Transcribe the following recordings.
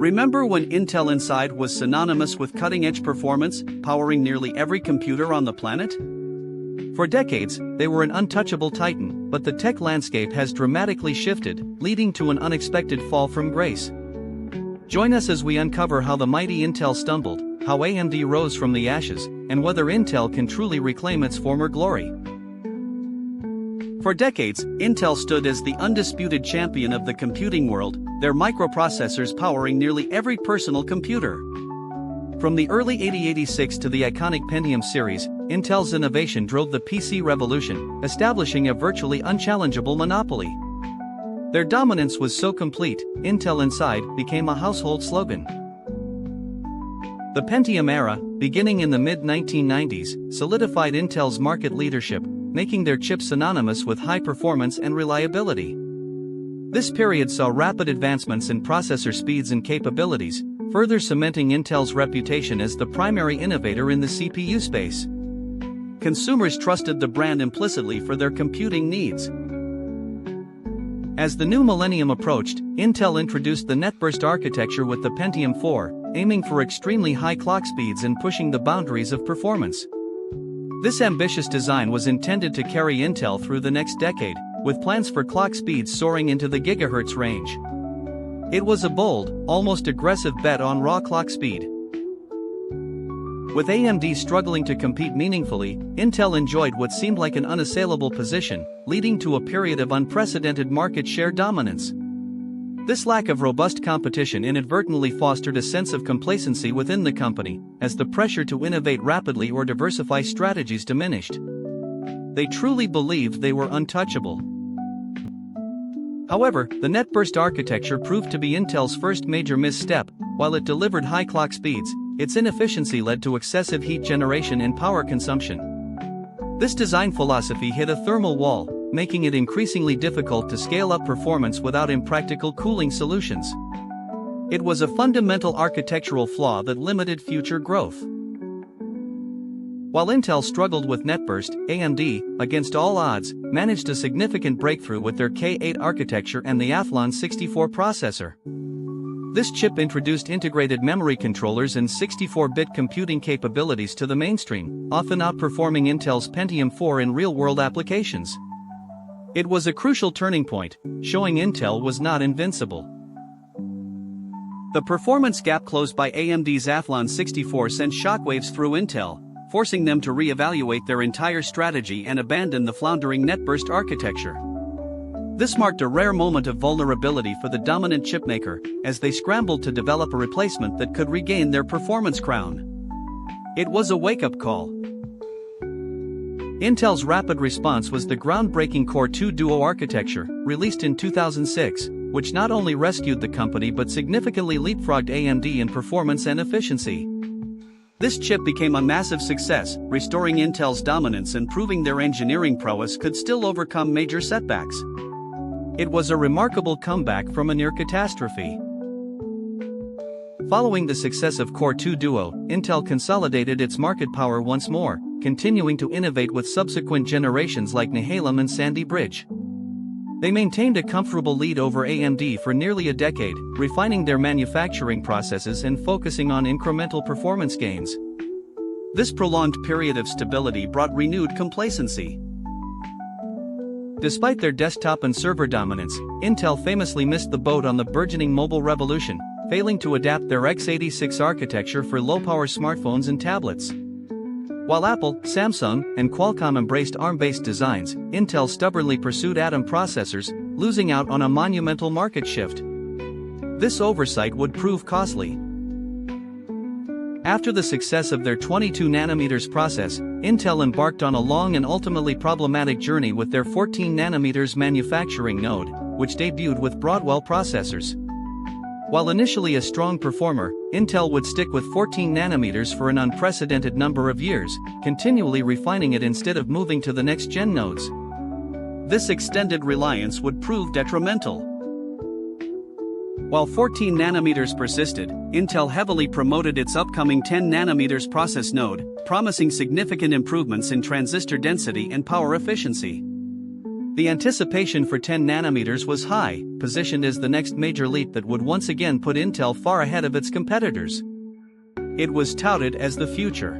Remember when Intel Inside was synonymous with cutting-edge performance, powering nearly every computer on the planet? For decades, they were an untouchable titan, but the tech landscape has dramatically shifted, leading to an unexpected fall from grace. Join us as we uncover how the mighty Intel stumbled, how AMD rose from the ashes, and whether Intel can truly reclaim its former glory. For decades, Intel stood as the undisputed champion of the computing world, their microprocessors powering nearly every personal computer. From the early 8086 to the iconic Pentium series, Intel's innovation drove the PC revolution, establishing a virtually unchallengeable monopoly. Their dominance was so complete, Intel Inside became a household slogan. The Pentium era, beginning in the mid-1990s, solidified Intel's market leadership, making their chips synonymous with high performance and reliability. This period saw rapid advancements in processor speeds and capabilities, further cementing Intel's reputation as the primary innovator in the CPU space. Consumers trusted the brand implicitly for their computing needs. As the new millennium approached, Intel introduced the netburst architecture with the Pentium 4, aiming for extremely high clock speeds and pushing the boundaries of performance. This ambitious design was intended to carry Intel through the next decade, with plans for clock speeds soaring into the gigahertz range. It was a bold, almost aggressive bet on raw clock speed. With AMD struggling to compete meaningfully, Intel enjoyed what seemed like an unassailable position, leading to a period of unprecedented market share dominance. This lack of robust competition inadvertently fostered a sense of complacency within the company, as the pressure to innovate rapidly or diversify strategies diminished. They truly believed they were untouchable. However, the netburst architecture proved to be Intel's first major misstep. While it delivered high clock speeds, its inefficiency led to excessive heat generation and power consumption. This design philosophy hit a thermal wall, making it increasingly difficult to scale up performance without impractical cooling solutions. It was a fundamental architectural flaw that limited future growth. While Intel struggled with netburst, AMD, against all odds, managed a significant breakthrough with their K8 architecture and the Athlon 64 processor. This chip introduced integrated memory controllers and 64-bit computing capabilities to the mainstream, often outperforming Intel's Pentium 4 in real-world applications. It was a crucial turning point, showing Intel was not invincible. The performance gap closed by AMD's Athlon 64 sent shockwaves through Intel, forcing them to re-evaluate their entire strategy and abandon the floundering netburst architecture. This marked a rare moment of vulnerability for the dominant chipmaker, as they scrambled to develop a replacement that could regain their performance crown. It was a wake-up call. Intel's rapid response was the groundbreaking Core 2 Duo architecture, released in 2006, which not only rescued the company but significantly leapfrogged AMD in performance and efficiency. This chip became a massive success, restoring Intel's dominance and proving their engineering prowess could still overcome major setbacks. It was a remarkable comeback from a near catastrophe. Following the success of Core 2 Duo, Intel consolidated its market power once more, continuing to innovate with subsequent generations like Nehalem and Sandy Bridge. They maintained a comfortable lead over AMD for nearly a decade, refining their manufacturing processes and focusing on incremental performance gains. This prolonged period of stability brought renewed complacency. Despite their desktop and server dominance, Intel famously missed the boat on the burgeoning mobile revolution, failing to adapt their x86 architecture for low-power smartphones and tablets. While Apple, Samsung, and Qualcomm embraced ARM-based designs, Intel stubbornly pursued Atom processors, losing out on a monumental market shift. This oversight would prove costly. After the success of their 22nm process, Intel embarked on a long and ultimately problematic journey with their 14nm manufacturing node, which debuted with Broadwell processors. While initially a strong performer, Intel would stick with 14nm for an unprecedented number of years, continually refining it instead of moving to the next-gen nodes. This extended reliance would prove detrimental. While 14nm persisted, Intel heavily promoted its upcoming 10nm process node, promising significant improvements in transistor density and power efficiency. The anticipation for 10 nanometers was high, positioned as the next major leap that would once again put Intel far ahead of its competitors. It was touted as the future.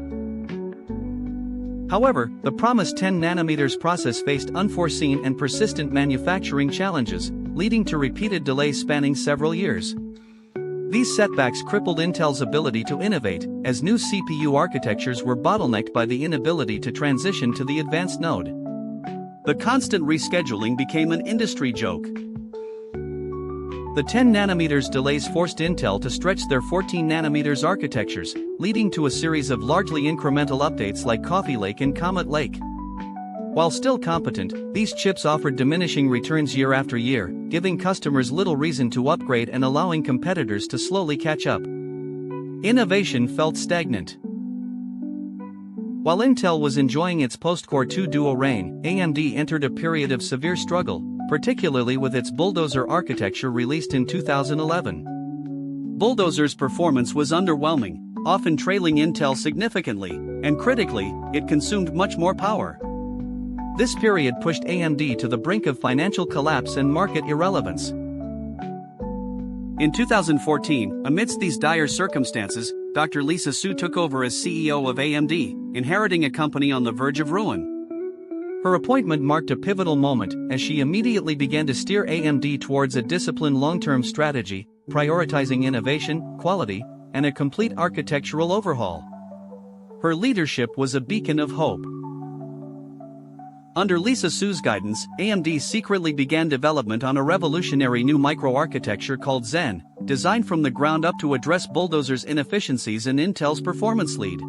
However, the promised 10 nanometers process faced unforeseen and persistent manufacturing challenges, leading to repeated delays spanning several years. These setbacks crippled Intel's ability to innovate, as new CPU architectures were bottlenecked by the inability to transition to the advanced node. The constant rescheduling became an industry joke. The 10 nanometers delays forced Intel to stretch their 14 nanometers architectures, leading to a series of largely incremental updates like Coffee Lake and Comet Lake. While still competent, these chips offered diminishing returns year after year, giving customers little reason to upgrade and allowing competitors to slowly catch up. Innovation felt stagnant. While Intel was enjoying its post-Core 2 Duo reign, AMD entered a period of severe struggle, particularly with its Bulldozer architecture released in 2011. Bulldozer's performance was underwhelming, often trailing Intel significantly, and critically, it consumed much more power. This period pushed AMD to the brink of financial collapse and market irrelevance. In 2014, amidst these dire circumstances, Dr. Lisa Su took over as CEO of AMD, inheriting a company on the verge of ruin. Her appointment marked a pivotal moment as she immediately began to steer AMD towards a disciplined long-term strategy, prioritizing innovation, quality, and a complete architectural overhaul. Her leadership was a beacon of hope. Under Lisa Su's guidance, AMD secretly began development on a revolutionary new microarchitecture called Zen, designed from the ground up to address Bulldozer's inefficiencies and Intel's performance lead.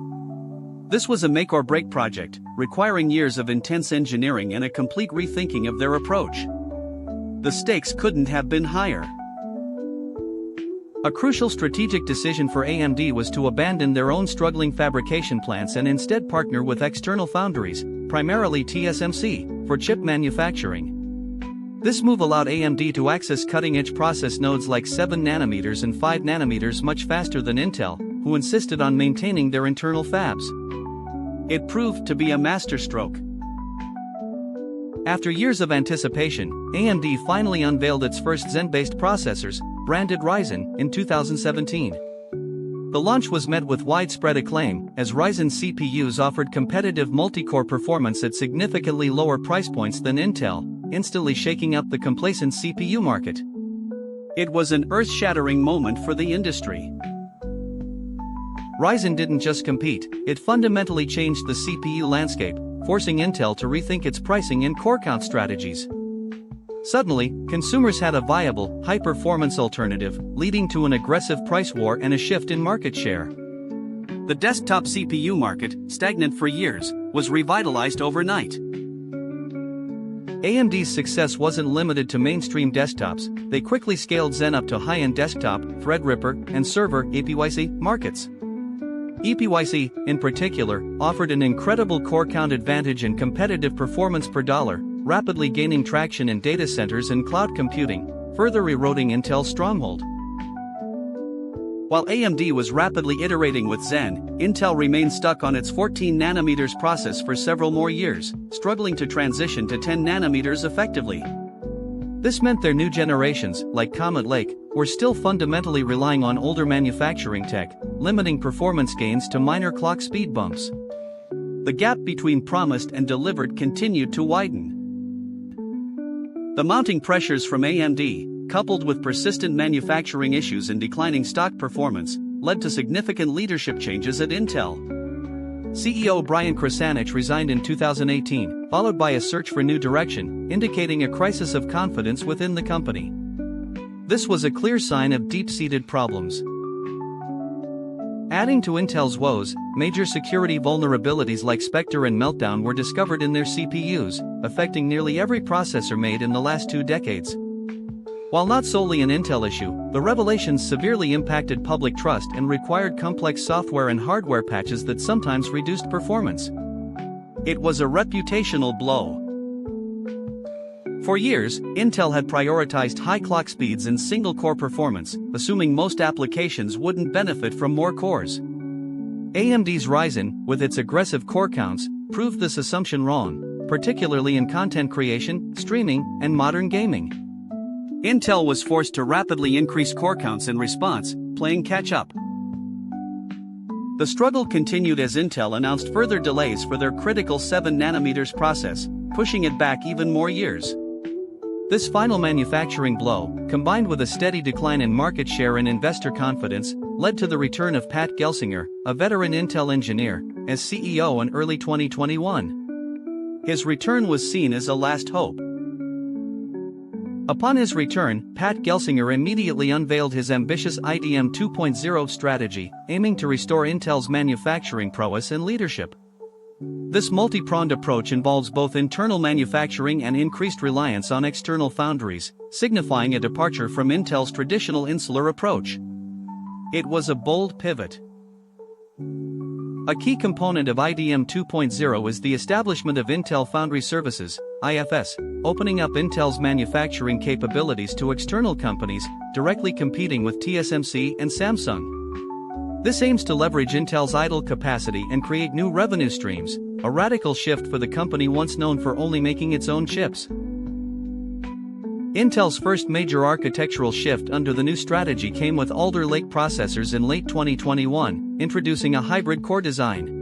This was a make-or-break project, requiring years of intense engineering and a complete rethinking of their approach. The stakes couldn't have been higher. A crucial strategic decision for AMD was to abandon their own struggling fabrication plants and instead partner with external foundries, primarily TSMC, for chip manufacturing. This move allowed AMD to access cutting-edge process nodes like 7 nanometers and 5 nanometers much faster than Intel, who insisted on maintaining their internal fabs. It proved to be a masterstroke. After years of anticipation, AMD finally unveiled its first Zen-based processors, branded Ryzen, in 2017. The launch was met with widespread acclaim, as Ryzen CPUs offered competitive multi-core performance at significantly lower price points than Intel, instantly shaking up the complacent CPU market. It was an earth-shattering moment for the industry. Ryzen didn't just compete, it fundamentally changed the CPU landscape, forcing Intel to rethink its pricing and core count strategies. Suddenly, consumers had a viable, high-performance alternative, leading to an aggressive price war and a shift in market share. The desktop CPU market, stagnant for years, was revitalized overnight. AMD's success wasn't limited to mainstream desktops, they quickly scaled Zen up to high-end desktop, Threadripper, and server (EPYC) markets. EPYC, in particular, offered an incredible core count advantage and competitive performance per dollar, rapidly gaining traction in data centers and cloud computing, further eroding Intel's stronghold. While AMD was rapidly iterating with Zen, Intel remained stuck on its 14 nanometers process for several more years, struggling to transition to 10 nanometers effectively. This meant their new generations, like Comet Lake, were still fundamentally relying on older manufacturing tech, limiting performance gains to minor clock speed bumps. The gap between promised and delivered continued to widen. The mounting pressures from AMD, coupled with persistent manufacturing issues and declining stock performance, led to significant leadership changes at Intel. CEO Brian Krzanich resigned in 2018, followed by a search for new direction, indicating a crisis of confidence within the company. This was a clear sign of deep-seated problems. Adding to Intel's woes, major security vulnerabilities like Spectre and Meltdown were discovered in their CPUs, affecting nearly every processor made in the last 2 decades. While not solely an Intel issue, the revelations severely impacted public trust and required complex software and hardware patches that sometimes reduced performance. It was a reputational blow. For years, Intel had prioritized high clock speeds and single-core performance, assuming most applications wouldn't benefit from more cores. AMD's Ryzen, with its aggressive core counts, proved this assumption wrong, particularly in content creation, streaming, and modern gaming. Intel was forced to rapidly increase core counts in response, playing catch-up. The struggle continued as Intel announced further delays for their critical 7nm process, pushing it back even more years. This final manufacturing blow, combined with a steady decline in market share and investor confidence, led to the return of Pat Gelsinger, a veteran Intel engineer, as CEO in early 2021. His return was seen as a last hope. Upon his return, Pat Gelsinger immediately unveiled his ambitious IDM 2.0 strategy, aiming to restore Intel's manufacturing prowess and leadership. This multi-pronged approach involves both internal manufacturing and increased reliance on external foundries, signifying a departure from Intel's traditional insular approach. It was a bold pivot. A key component of IDM 2.0 is the establishment of Intel Foundry Services, IFS, opening up Intel's manufacturing capabilities to external companies, directly competing with TSMC and Samsung. This aims to leverage Intel's idle capacity and create new revenue streams, a radical shift for the company once known for only making its own chips. Intel's first major architectural shift under the new strategy came with Alder Lake processors in late 2021, introducing a hybrid core design.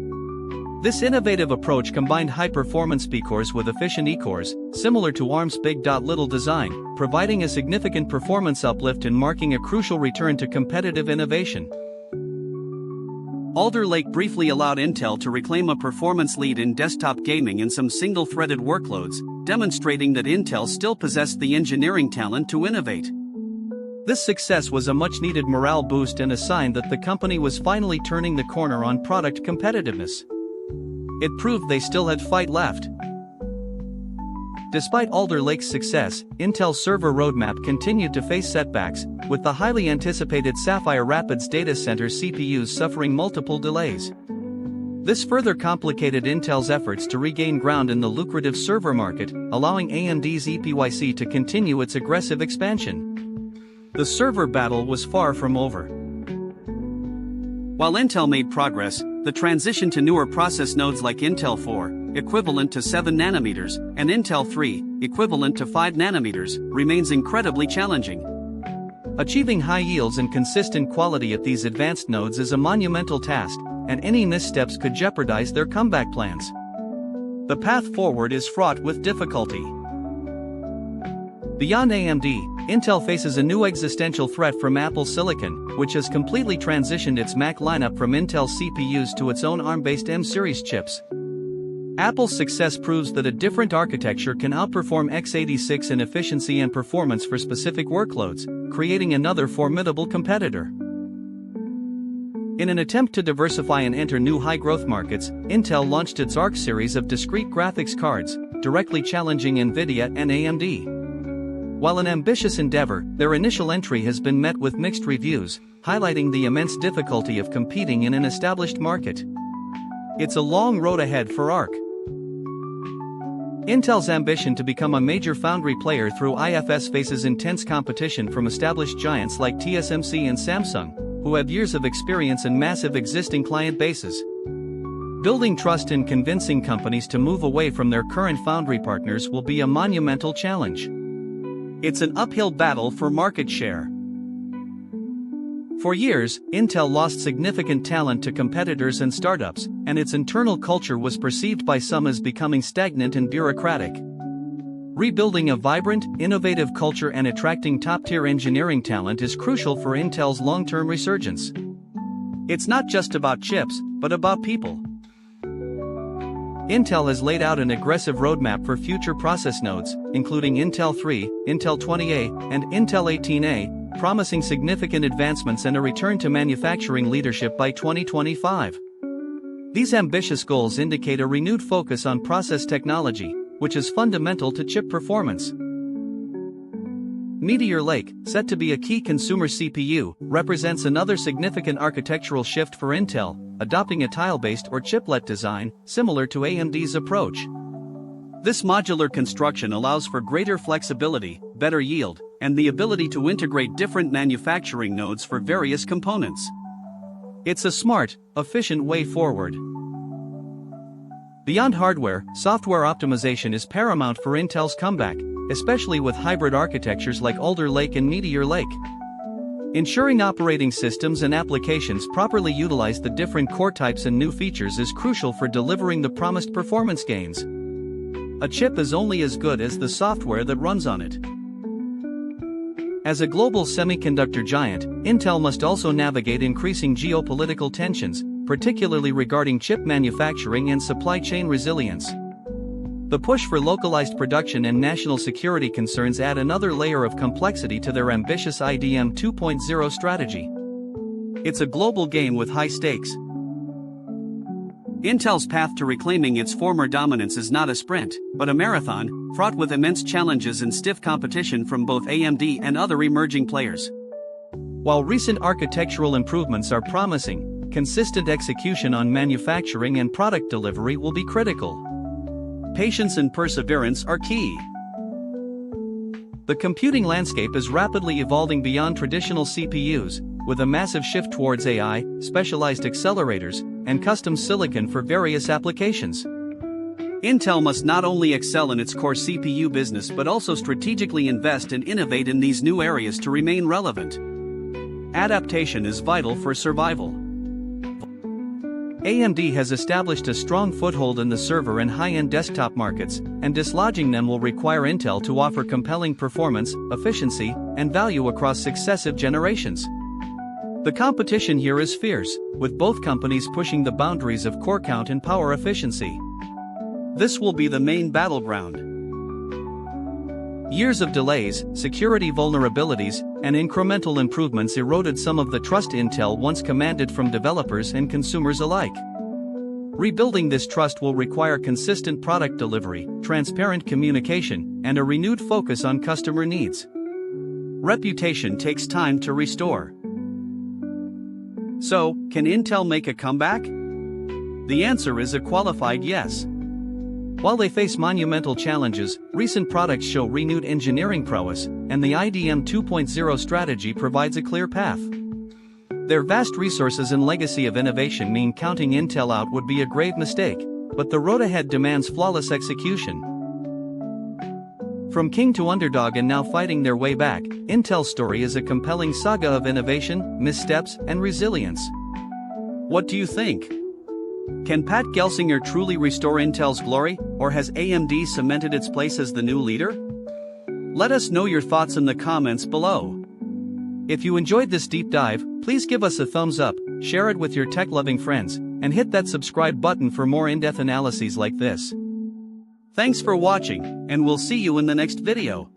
This innovative approach combined high-performance P-cores with efficient E-cores, similar to ARM's Big Little design, providing a significant performance uplift and marking a crucial return to competitive innovation. Alder Lake briefly allowed Intel to reclaim a performance lead in desktop gaming in some single-threaded workloads, demonstrating that Intel still possessed the engineering talent to innovate. This success was a much-needed morale boost and a sign that the company was finally turning the corner on product competitiveness. It proved they still had fight left. Despite Alder Lake's success, Intel's server roadmap continued to face setbacks, with the highly anticipated Sapphire Rapids data center CPUs suffering multiple delays. This further complicated Intel's efforts to regain ground in the lucrative server market, allowing AMD's EPYC to continue its aggressive expansion. The server battle was far from over. While Intel made progress, the transition to newer process nodes like Intel 4, equivalent to 7nm, and Intel 3, equivalent to 5nm, remains incredibly challenging. Achieving high yields and consistent quality at these advanced nodes is a monumental task, and any missteps could jeopardize their comeback plans. The path forward is fraught with difficulty. Beyond AMD, Intel faces a new existential threat from Apple Silicon, which has completely transitioned its Mac lineup from Intel CPUs to its own ARM-based M-series chips. Apple's success proves that a different architecture can outperform x86 in efficiency and performance for specific workloads, creating another formidable competitor. In an attempt to diversify and enter new high-growth markets, Intel launched its Arc series of discrete graphics cards, directly challenging NVIDIA and AMD. While an ambitious endeavor, their initial entry has been met with mixed reviews, highlighting the immense difficulty of competing in an established market. It's a long road ahead for Arc. Intel's ambition to become a major foundry player through IFS faces intense competition from established giants like TSMC and Samsung, who have years of experience and massive existing client bases. Building trust and convincing companies to move away from their current foundry partners will be a monumental challenge. It's an uphill battle for market share. For years, Intel lost significant talent to competitors and startups, and its internal culture was perceived by some as becoming stagnant and bureaucratic. Rebuilding a vibrant, innovative culture and attracting top-tier engineering talent is crucial for Intel's long-term resurgence. It's not just about chips, but about people. Intel has laid out an aggressive roadmap for future process nodes, including Intel 3, Intel 20A, and Intel 18A, promising significant advancements and a return to manufacturing leadership by 2025. These ambitious goals indicate a renewed focus on process technology, which is fundamental to chip performance. Meteor Lake, set to be a key consumer CPU, represents another significant architectural shift for Intel, adopting a tile-based or chiplet design, similar to AMD's approach. This modular construction allows for greater flexibility, better yield, and the ability to integrate different manufacturing nodes for various components. It's a smart, efficient way forward. Beyond hardware, software optimization is paramount for Intel's comeback, especially with hybrid architectures like Alder Lake and Meteor Lake. Ensuring operating systems and applications properly utilize the different core types and new features is crucial for delivering the promised performance gains. A chip is only as good as the software that runs on it. As a global semiconductor giant, Intel must also navigate increasing geopolitical tensions, particularly regarding chip manufacturing and supply chain resilience. The push for localized production and national security concerns add another layer of complexity to their ambitious IDM 2.0 strategy. It's a global game with high stakes. Intel's path to reclaiming its former dominance is not a sprint, but a marathon, fraught with immense challenges and stiff competition from both AMD and other emerging players. While recent architectural improvements are promising, consistent execution on manufacturing and product delivery will be critical. Patience and perseverance are key. The computing landscape is rapidly evolving beyond traditional CPUs, with a massive shift towards AI, specialized accelerators, and custom silicon for various applications. Intel must not only excel in its core CPU business but also strategically invest and innovate in these new areas to remain relevant. Adaptation is vital for survival. AMD has established a strong foothold in the server and high-end desktop markets, and dislodging them will require Intel to offer compelling performance, efficiency, and value across successive generations. The competition here is fierce, with both companies pushing the boundaries of core count and power efficiency. This will be the main battleground. Years of delays, security vulnerabilities, and incremental improvements eroded some of the trust Intel once commanded from developers and consumers alike. Rebuilding this trust will require consistent product delivery, transparent communication, and a renewed focus on customer needs. Reputation takes time to restore. So, can Intel make a comeback? The answer is a qualified yes. While they face monumental challenges, recent products show renewed engineering prowess, and the IDM 2.0 strategy provides a clear path. Their vast resources and legacy of innovation mean counting Intel out would be a grave mistake, but the road ahead demands flawless execution. From king to underdog and now fighting their way back, Intel's story is a compelling saga of innovation, missteps, and resilience. What do you think? Can Pat Gelsinger truly restore Intel's glory, or has AMD cemented its place as the new leader? Let us know your thoughts in the comments below. If you enjoyed this deep dive, please give us a thumbs up, share it with your tech-loving friends, and hit that subscribe button for more in-depth analyses like this. Thanks for watching, and we'll see you in the next video.